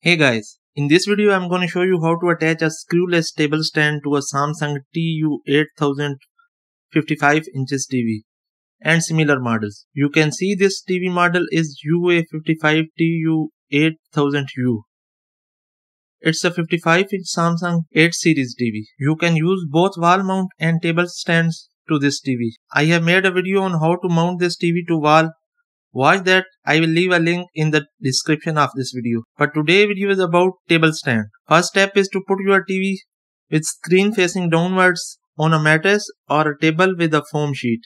Hey guys, in this video I'm going to show you how to attach a screwless table stand to a Samsung TU8000 55 inches TV and similar models. You can see this TV model is UA55 TU8000U. It's a 55-inch Samsung 8 series TV. You can use both wall mount and table stands to this TV. I have made a video on how to mount this TV to wall. Watch that. I will leave a link in the description of this video. But today's video is about table stand. First step is to put your TV with screen facing downwards on a mattress or a table with a foam sheet.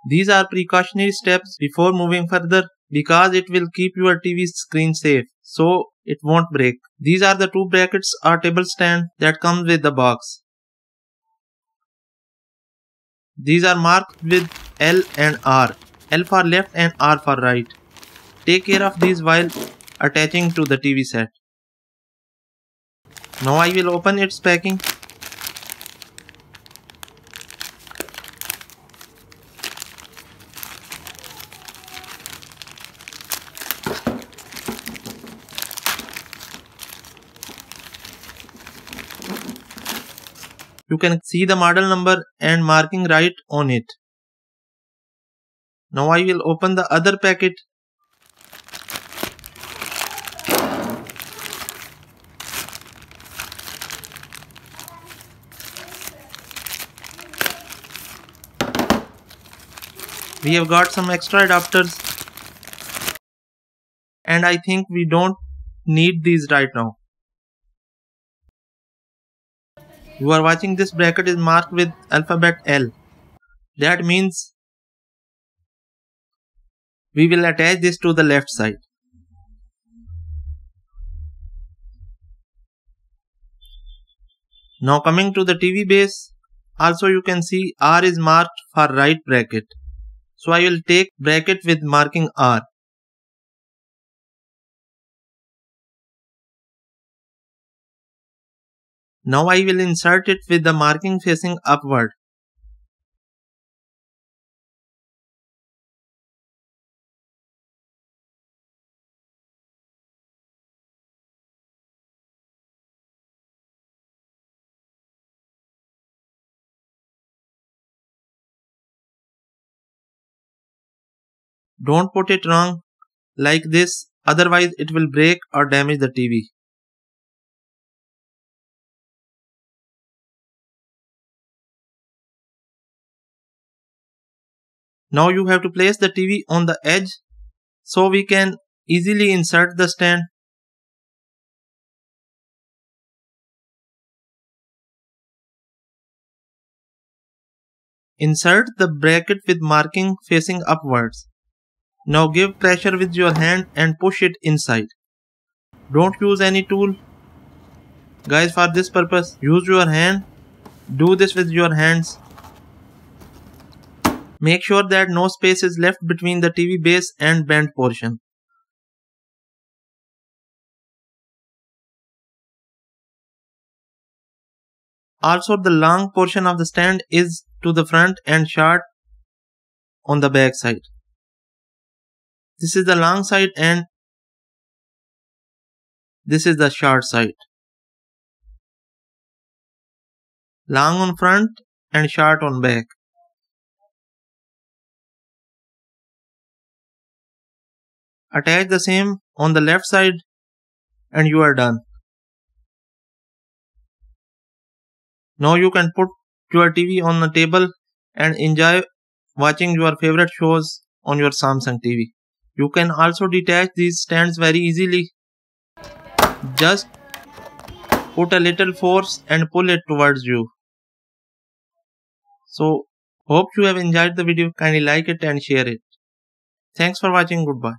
These are precautionary steps before moving further because it will keep your TV screen safe so it won't break. These are the two brackets or table stand that comes with the box. These are marked with L and R. L for left and R for right. Take care of these while attaching to the TV set. Now I will open its packing. You can see the model number and marking right on it. Now I will open the other packet. We have got some extra adapters and I think we don't need these right now. You are watching this bracket is marked with alphabet L. That means we will attach this to the left side. Now coming to the TV base, also you can see R is marked for right bracket. So I will take bracket with marking R. Now I will insert it with the marking facing upward. Don't put it wrong like this, otherwise it will break or damage the TV. Now you have to place the TV on the edge so we can easily insert the stand. Insert the bracket with marking facing upwards. Now give pressure with your hand and push it inside. Don't use any tool. Guys, for this purpose, use your hand. Do this with your hands. Make sure that no space is left between the TV base and bent portion. Also, the long portion of the stand is to the front and short on the back side. This is the long side and this is the short side. Long on front and short on back. Attach the same on the left side and you are done. Now you can put your TV on the table and enjoy watching your favorite shows on your Samsung TV. You can also detach these stands very easily. Just put a little force and pull it towards you. So, hope you have enjoyed the video. Kindly like it and share it. Thanks for watching. Goodbye.